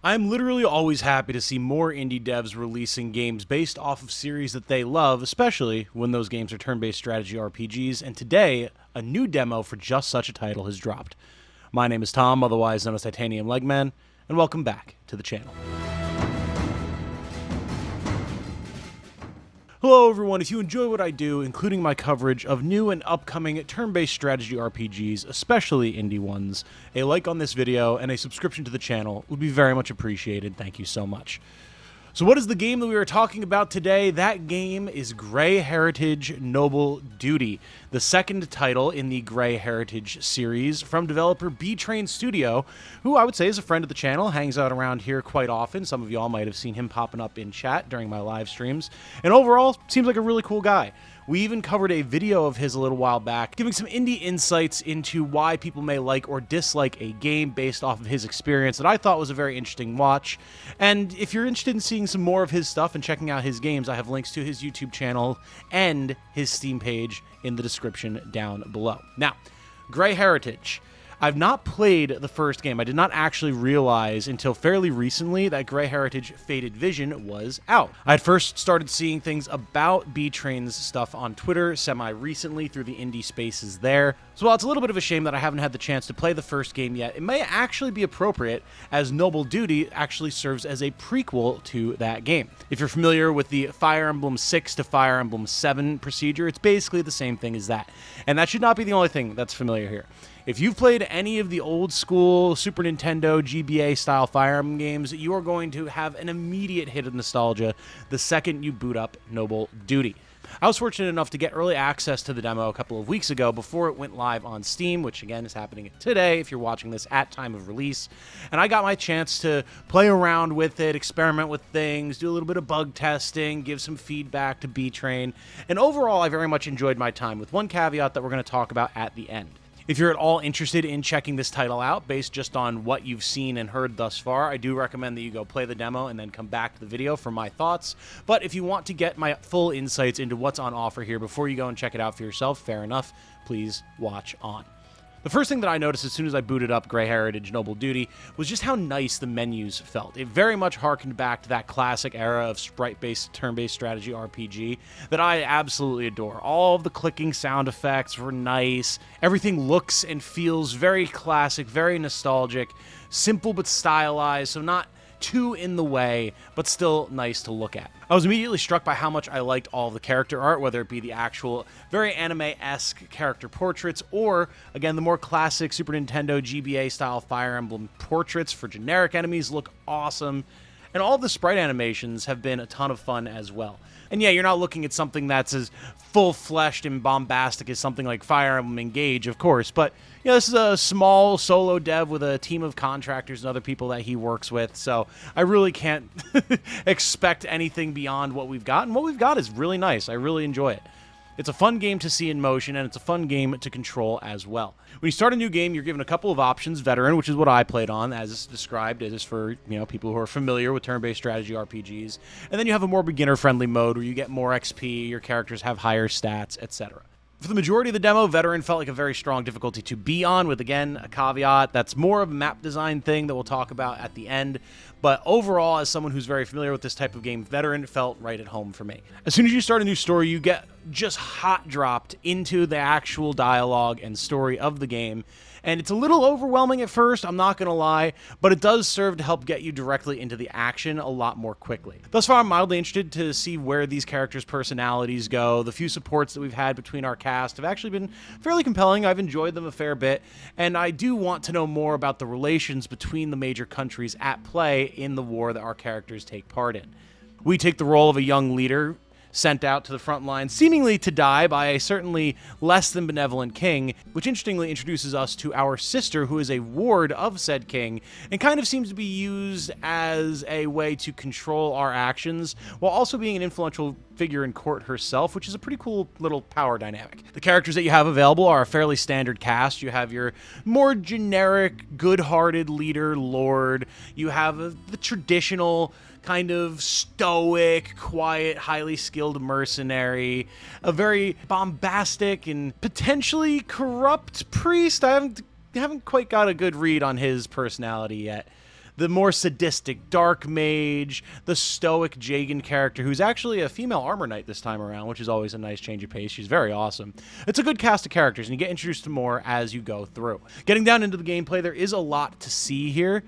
I'm literally always happy to see more indie devs releasing games based off of series that they love, especially when those games are turn-based strategy RPGs, and today, a new demo for just such a title has dropped. My name is Tom, otherwise known as Titanium Legman, and welcome back to the channel. Hello everyone, if you enjoy what I do, including my coverage of new and upcoming turn-based strategy RPGs, especially indie ones, a like on this video and a subscription to the channel would be very much appreciated. Thank you so much. So what is the game that we are talking about today? That game is Grey Heritage Noble Duty, the second title in the Grey Heritage series from developer B-Train Studio, who I would say is a friend of the channel, hangs out around here quite often. Some of y'all might have seen him popping up in chat during my live streams, and overall, seems like a really cool guy. We even covered a video of his a little while back, giving some indie insights into why people may like or dislike a game based off of his experience that I thought was a very interesting watch. And if you're interested in seeing some more of his stuff and checking out his games, I have links to his YouTube channel and his Steam page in the description down below. Now, Grey Heritage. I've not played the first game. I did not actually realize until fairly recently that Grey Heritage Faded Vision was out. I had first started seeing things about B-Train's stuff on Twitter semi-recently through the indie spaces there. So while it's a little bit of a shame that I haven't had the chance to play the first game yet, it may actually be appropriate as Noble Duty actually serves as a prequel to that game. If you're familiar with the Fire Emblem 6 to Fire Emblem 7 procedure, it's basically the same thing as that. And that should not be the only thing that's familiar here. If you've played any of the old school Super Nintendo GBA style Fire Emblem games, you are going to have an immediate hit of nostalgia the second you boot up Noble Duty. I was fortunate enough to get early access to the demo a couple of weeks ago before it went live on Steam, which again is happening today if you're watching this at time of release. And I got my chance to play around with it, experiment with things, do a little bit of bug testing, give some feedback to B-Train. And overall, I very much enjoyed my time, with one caveat that we're going to talk about at the end. If you're at all interested in checking this title out based just on what you've seen and heard thus far, I do recommend that you go play the demo and then come back to the video for my thoughts. But if you want to get my full insights into what's on offer here before you go and check it out for yourself, fair enough, please watch on. The first thing that I noticed as soon as I booted up Grey Heritage Noble Duty was just how nice the menus felt. It very much harkened back to that classic era of sprite-based, turn-based strategy RPG that I absolutely adore. All of the clicking sound effects were nice. Everything looks and feels very classic, very nostalgic, simple but stylized, so not too in the way, but still nice to look at. I was immediately struck by how much I liked all of the character art, whether it be the actual very anime-esque character portraits or, again, the more classic Super Nintendo GBA-style Fire Emblem portraits for generic enemies look awesome. And all of the sprite animations have been a ton of fun as well. And yeah, you're not looking at something that's as full-fleshed and bombastic as something like Fire Emblem Engage, of course, but you know, this is a small solo dev with a team of contractors and other people that he works with, so I really can't expect anything beyond what we've got, and what we've got is really nice. I really enjoy it. It's a fun game to see in motion, and it's a fun game to control as well. When you start a new game, you're given a couple of options. Veteran, which is what I played on, as described. It is for people who are familiar with turn-based strategy RPGs. And then you have a more beginner-friendly mode where you get more XP, your characters have higher stats, etc. For the majority of the demo, Veteran felt like a very strong difficulty to be on, with, again, a caveat that's more of a map design thing that we'll talk about at the end. But overall, as someone who's very familiar with this type of game, Veteran felt right at home for me. As soon as you start a new story, you get just hot dropped into the actual dialogue and story of the game. And it's a little overwhelming at first, I'm not going to lie, but it does serve to help get you directly into the action a lot more quickly. Thus far, I'm mildly interested to see where these characters' personalities go. The few supports that we've had between our cast have actually been fairly compelling. I've enjoyed them a fair bit, and I do want to know more about the relations between the major countries at play in the war that our characters take part in. We take the role of a young leader sent out to the front lines, seemingly to die by a certainly less than benevolent king, which interestingly introduces us to our sister, who is a ward of said king, and kind of seems to be used as a way to control our actions, while also being an influential figure in court herself, which is a pretty cool little power dynamic. The characters that you have available are a fairly standard cast. You have your more generic, good-hearted leader, lord. You have the traditional kind of stoic, quiet, highly skilled mercenary, a very bombastic and potentially corrupt priest. I haven't quite got a good read on his personality yet. the more sadistic Dark Mage, the stoic Jagan character, who's actually a female armor knight this time around, which is always a nice change of pace. She's very awesome. It's a good cast of characters, and you get introduced to more as you go through. Getting down into the gameplay, there is a lot to see here.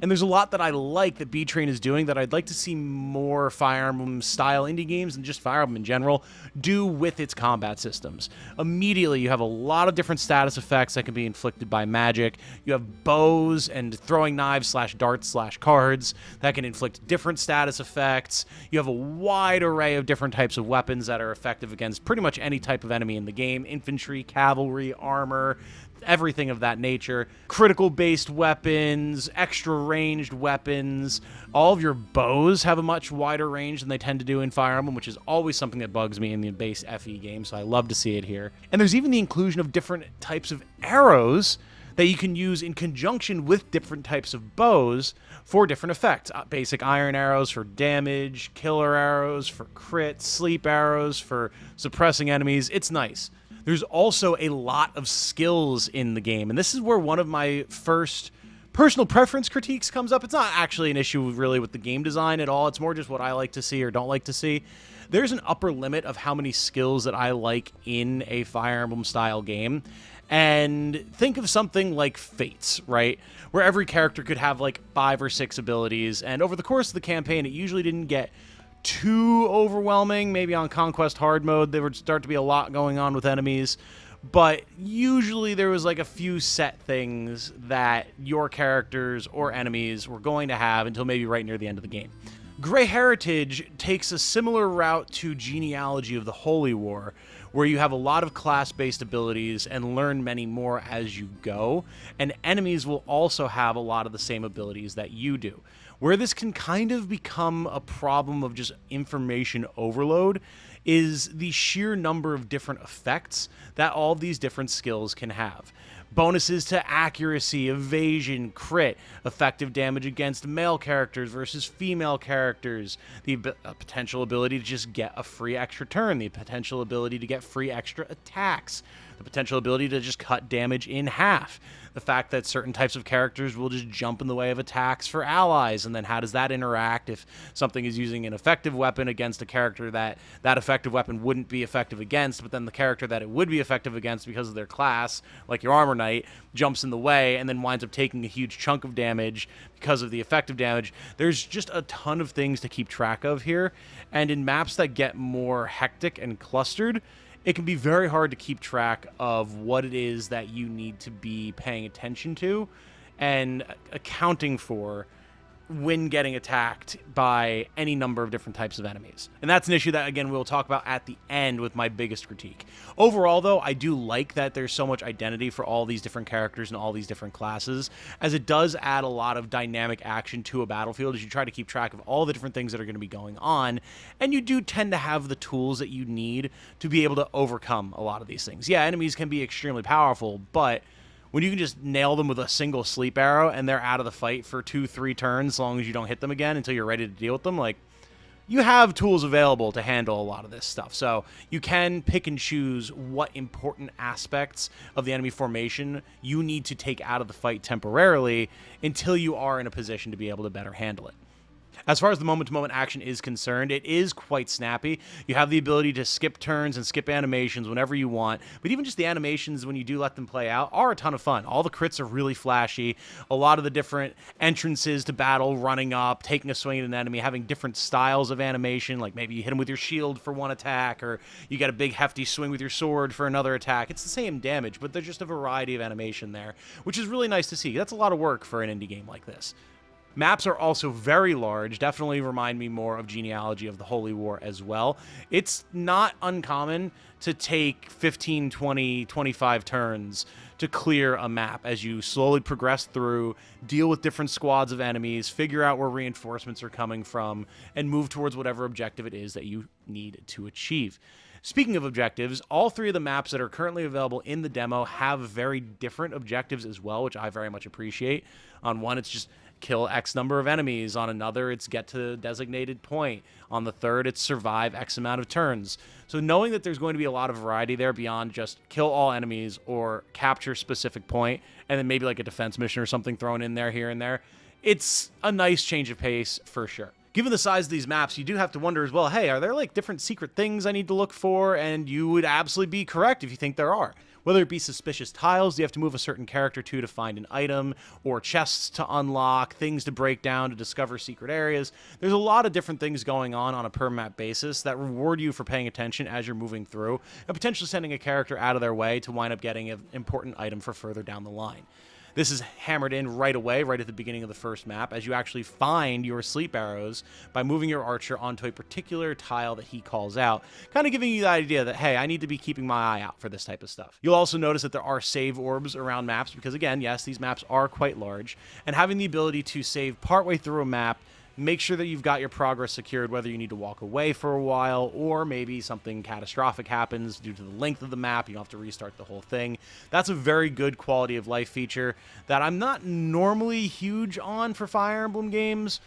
And there's a lot that I like that B-Train is doing that I'd like to see more Fire Emblem style indie games and just Fire Emblem in general do with its combat systems. Immediately, you have a lot of different status effects that can be inflicted by magic. You have bows and throwing knives / darts / cards that can inflict different status effects. You have a wide array of different types of weapons that are effective against pretty much any type of enemy in the game. Infantry, cavalry, armor, everything of that nature. Critical-based weapons, extra-ranged weapons. All of your bows have a much wider range than they tend to do in Fire Emblem, which is always something that bugs me in the base FE game, so I love to see it here. And there's even the inclusion of different types of arrows that you can use in conjunction with different types of bows for different effects. Basic iron arrows for damage, killer arrows for crit, sleep arrows for suppressing enemies. It's nice. There's also a lot of skills in the game, and this is where one of my first personal preference critiques comes up. It's not actually an issue really with the game design at all. It's more just what I like to see or don't like to see. There's an upper limit of how many skills that I like in a Fire Emblem style game. And think of something like Fates, right? Where every character could have like 5 or 6 abilities, and over the course of the campaign, it usually didn't get too overwhelming. Maybe on Conquest Hard mode, there would start to be a lot going on with enemies, but usually there was like a few set things that your characters or enemies were going to have until maybe right near the end of the game. Grey Heritage takes a similar route to Genealogy of the Holy War, where you have a lot of class-based abilities and learn many more as you go, and enemies will also have a lot of the same abilities that you do. Where this can kind of become a problem of just information overload is the sheer number of different effects that all of these different skills can have. Bonuses to accuracy, evasion, crit, effective damage against male characters versus female characters, the potential ability to just get a free extra turn, the potential ability to get free extra attacks, the potential ability to just cut damage in half, the fact that certain types of characters will just jump in the way of attacks for allies, and then how does that interact if something is using an effective weapon against a character that effective weapon wouldn't be effective against, but then the character that it would be effective against because of their class, like your armor knight, jumps in the way and then winds up taking a huge chunk of damage because of the effective damage. There's just a ton of things to keep track of here, and in maps that get more hectic and clustered, it can be very hard to keep track of what it is that you need to be paying attention to and accounting for when getting attacked by any number of different types of enemies. And that's an issue that, again, we'll talk about at the end with my biggest critique. Overall, though, I do like that there's so much identity for all these different characters and all these different classes, as it does add a lot of dynamic action to a battlefield as you try to keep track of all the different things that are going to be going on, and you do tend to have the tools that you need to be able to overcome a lot of these things. Yeah, enemies can be extremely powerful, but when you can just nail them with a single sleep arrow and they're out of the fight for 2-3 turns as long as you don't hit them again until you're ready to deal with them, like, you have tools available to handle a lot of this stuff. So you can pick and choose what important aspects of the enemy formation you need to take out of the fight temporarily until you are in a position to be able to better handle it. As far as the moment-to-moment action is concerned, it is quite snappy. You have the ability to skip turns and skip animations whenever you want, but even just the animations, when you do let them play out, are a ton of fun. All the crits are really flashy. A lot of the different entrances to battle, running up, taking a swing at an enemy, having different styles of animation, like maybe you hit them with your shield for one attack, or you get a big hefty swing with your sword for another attack. It's the same damage, but there's just a variety of animation there, which is really nice to see. That's a lot of work for an indie game like this. Maps are also very large, definitely remind me more of Genealogy of the Holy War as well. It's not uncommon to take 15, 20, 25 turns to clear a map as you slowly progress through, deal with different squads of enemies, figure out where reinforcements are coming from, and move towards whatever objective it is that you need to achieve. Speaking of objectives, all 3 of the maps that are currently available in the demo have very different objectives as well, which I very much appreciate. On one, it's just kill X number of enemies. On another, it's get to the designated point. On the third, it's survive X amount of turns. So knowing that there's going to be a lot of variety there beyond just kill all enemies or capture specific point, and then maybe like a defense mission or something thrown in there here and there, it's a nice change of pace for sure. Given the size of these maps, you do have to wonder as well, hey, are there like different secret things I need to look for? And you would absolutely be correct if you think there are. Whether it be suspicious tiles you have to move a certain character to find an item, or chests to unlock, things to break down to discover secret areas. There's a lot of different things going on a per map basis that reward you for paying attention as you're moving through, and potentially sending a character out of their way to wind up getting an important item for further down the line. This is hammered in right away, right at the beginning of the first map, as you actually find your sleep arrows by moving your archer onto a particular tile that he calls out, kind of giving you the idea that, hey, I need to be keeping my eye out for this type of stuff. You'll also notice that there are save orbs around maps, because again, yes, these maps are quite large, and having the ability to save partway through a map, make sure that you've got your progress secured, whether you need to walk away for a while or maybe something catastrophic happens due to the length of the map. You don't have to restart the whole thing. That's a very good quality of life feature that I'm not normally huge on for Fire Emblem games,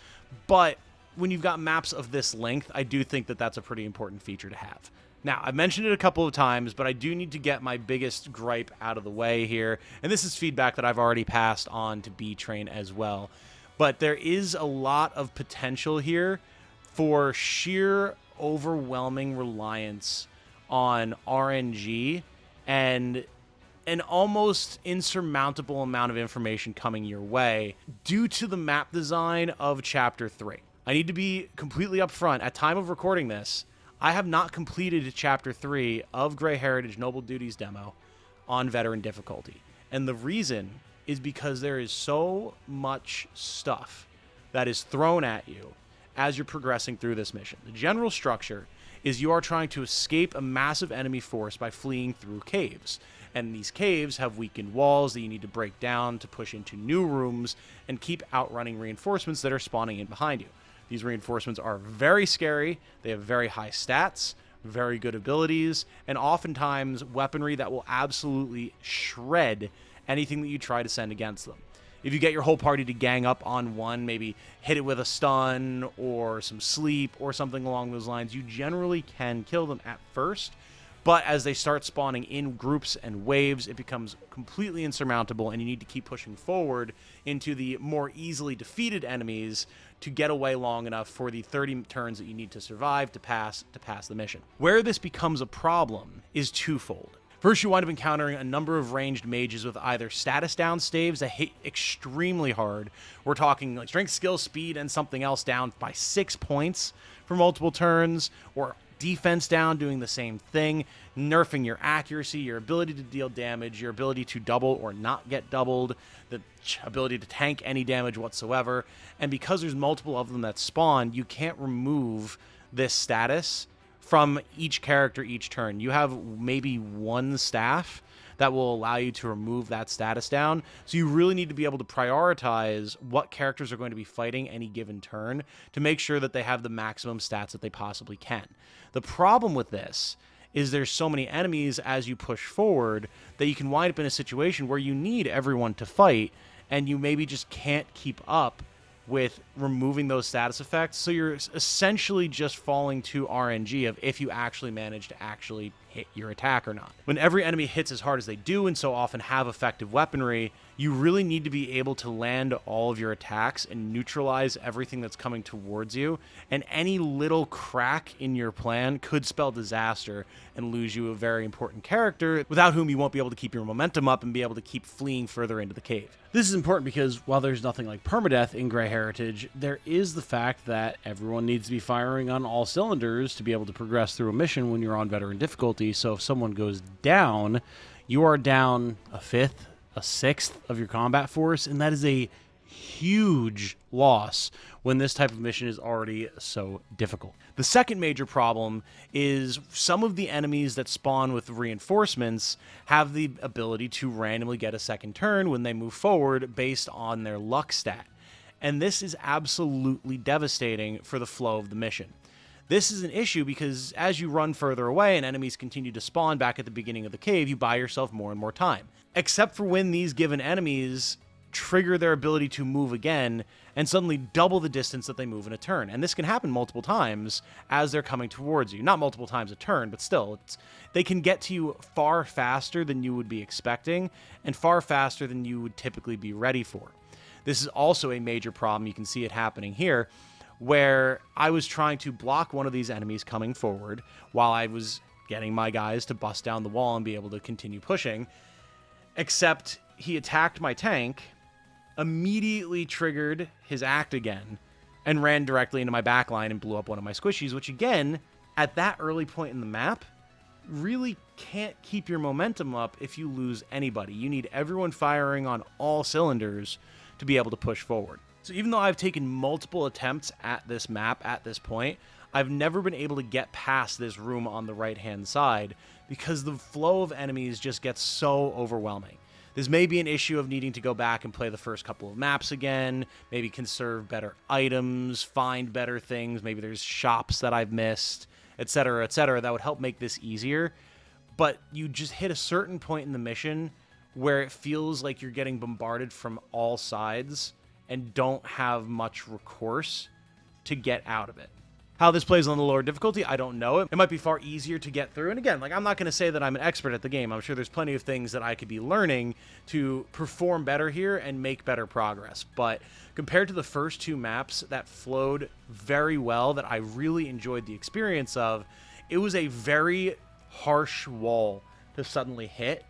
but when you've got maps of this length, I do think that that's a pretty important feature to have. Now, I've mentioned it a couple of times, but I do need to get my biggest gripe out of the way here, and this is feedback that I've already passed on to B-Train as well. But there is a lot of potential here for sheer overwhelming reliance on RNG and an almost insurmountable amount of information coming your way due to the map design of Chapter 3. I need to be completely upfront. At time of recording this, I have not completed Chapter 3 of Grey Heritage Noble Duties demo on veteran difficulty. And the reason is because there is so much stuff that is thrown at you as you're progressing through this mission. The general structure is you are trying to escape a massive enemy force by fleeing through caves. And these caves have weakened walls that you need to break down to push into new rooms and keep outrunning reinforcements that are spawning in behind you. These reinforcements are very scary, they have very high stats, very good abilities, and oftentimes weaponry that will absolutely shred anything that you try to send against them. If you get your whole party to gang up on one, maybe hit it with a stun or some sleep or something along those lines, you generally can kill them at first, but as they start spawning in groups and waves, it becomes completely insurmountable, and you need to keep pushing forward into the more easily defeated enemies to get away long enough for the 30 turns that you need to survive to pass the mission. Where this becomes a problem is twofold. First, you wind up encountering a number of ranged mages with either status down staves that hit extremely hard. We're talking like strength, skill, speed, and something else down by 6 points for multiple turns, or defense down doing the same thing, nerfing your accuracy, your ability to deal damage, your ability to double or not get doubled, the ability to tank any damage whatsoever. And because there's multiple of them that spawn, you can't remove this status from each character each turn. You have maybe one staff that will allow you to remove that status down. So you really need to be able to prioritize what characters are going to be fighting any given turn to make sure that they have the maximum stats that they possibly can. The problem with this is there's so many enemies as you push forward that you can wind up in a situation where you need everyone to fight, and you maybe just can't keep up with removing those status effects. So you're essentially just falling to RNG of if you actually manage to actually hit your attack or not. When every enemy hits as hard as they do and so often have effective weaponry, you really need to be able to land all of your attacks and neutralize everything that's coming towards you. And any little crack in your plan could spell disaster and lose you a very important character without whom you won't be able to keep your momentum up and be able to keep fleeing further into the cave. This is important because while there's nothing like permadeath in Grey Heritage, there is the fact that everyone needs to be firing on all cylinders to be able to progress through a mission when you're on veteran difficulty. So if someone goes down, you are down a fifth, a sixth of your combat force, and that is a huge loss when this type of mission is already so difficult. The second major problem is some of the enemies that spawn with reinforcements have the ability to randomly get a second turn when they move forward based on their luck stat. And this is absolutely devastating for the flow of the mission. This is an issue because as you run further away and enemies continue to spawn back at the beginning of the cave, you buy yourself more and more time. Except for when these given enemies trigger their ability to move again and suddenly double the distance that they move in a turn. And this can happen multiple times as they're coming towards you. Not multiple times a turn, but still, they can get to you far faster than you would be expecting and far faster than you would typically be ready for. This is also a major problem. You can see it happening here, where I was trying to block one of these enemies coming forward while I was getting my guys to bust down the wall and be able to continue pushing, except he attacked my tank, immediately triggered his act again, and ran directly into my backline and blew up one of my squishies, which again, at that early point in the map, really can't keep your momentum up if you lose anybody. You need everyone firing on all cylinders to be able to push forward. So even though I've taken multiple attempts at this map at this point, I've never been able to get past this room on the right-hand side because the flow of enemies just gets so overwhelming. This may be an issue of needing to go back and play the first couple of maps again, maybe conserve better items, find better things, maybe there's shops that I've missed, etc., etc. That would help make this easier. But you just hit a certain point in the mission where it feels like you're getting bombarded from all sides and don't have much recourse to get out of it. How this plays on the lower difficulty, I don't know. It might be far easier to get through. And again, like, I'm not going to say that I'm an expert at the game. I'm sure there's plenty of things that I could be learning to perform better here and make better progress. But compared to the first two maps that flowed very well, that I really enjoyed the experience of, it was a very harsh wall to suddenly hit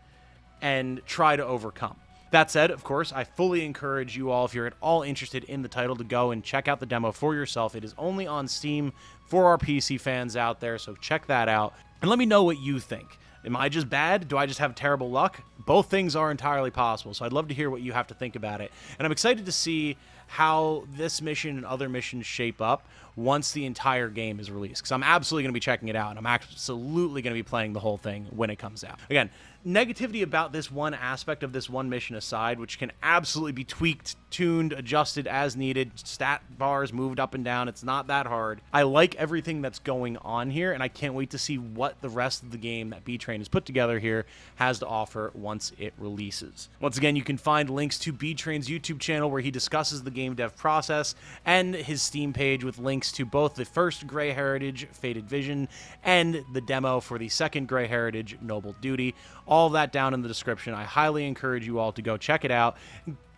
and try to overcome. That said, of course, I fully encourage you all, if you're at all interested in the title, to go and check out the demo for yourself. It is only on Steam for our PC fans out there, so check that out. And let me know what you think. Am I just bad? Do I just have terrible luck? Both things are entirely possible, so I'd love to hear what you have to think about it. And I'm excited to see how this mission and other missions shape up once the entire game is released, because I'm absolutely going to be checking it out, and I'm absolutely going to be playing the whole thing when it comes out. Again, negativity about this one aspect of this one mission aside, which can absolutely be tweaked, tuned, adjusted as needed, stat bars moved up and down, it's not that hard. I like everything that's going on here, and I can't wait to see what the rest of the game that B-Train has put together here has to offer once it releases. Once again, you can find links to B-Train's YouTube channel where he discusses the game dev process, and his Steam page with links to both the first Grey Heritage, Fated Vision, and the demo for the second Grey Heritage, Noble Duty. All of that down in the description. I highly encourage you all to go check it out.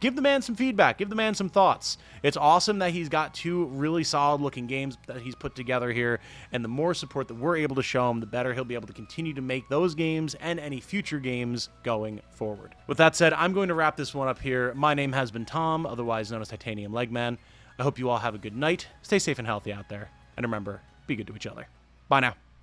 Give the man some feedback. Give the man some thoughts. It's awesome that he's got two really solid-looking games that he's put together here, and the more support that we're able to show him, the better he'll be able to continue to make those games and any future games going forward. With that said, I'm going to wrap this one up here. My name has been Tom, otherwise known as Titanium Legman. I hope you all have a good night. Stay safe and healthy out there. And remember, be good to each other. Bye now.